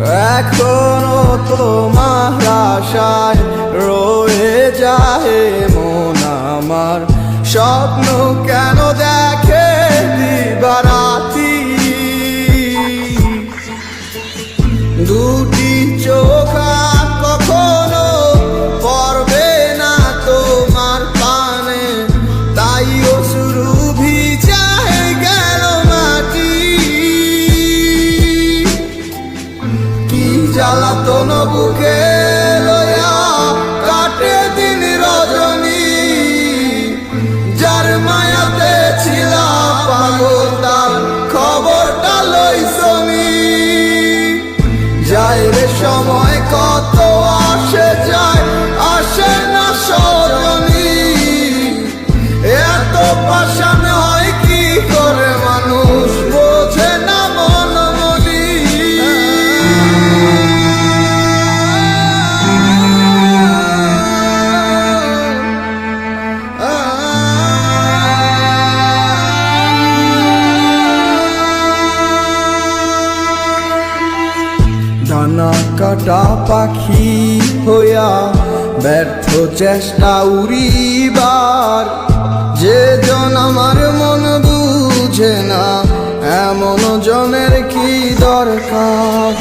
এখনো তোমার আশায় রয়ে যায় মন আমার। স্বপ্ন কেন দেখে দিবারাতি, দুটি চোখ কখনো পড়বে না তোমার পানে, তাই অশ্রু ভিজায় গেল মাটি। কি জ্বালাতন বুকে লয়া কাটে দিন রজনী, যার মায়াতে ছিলাম পাগল তার খবরটা লইছনি। যায় রে সময় কত আসে যায়, আসে না সজনী। এত পাষাণ হয় কি করে মানুষ, বোঝে না মন মনি। ডানা কাটা পাখি হইয়া ব্যর্থ চেষ্টা উড়িবার, যে জন আমার মন বুঝে না এমন জনের কি দরকার।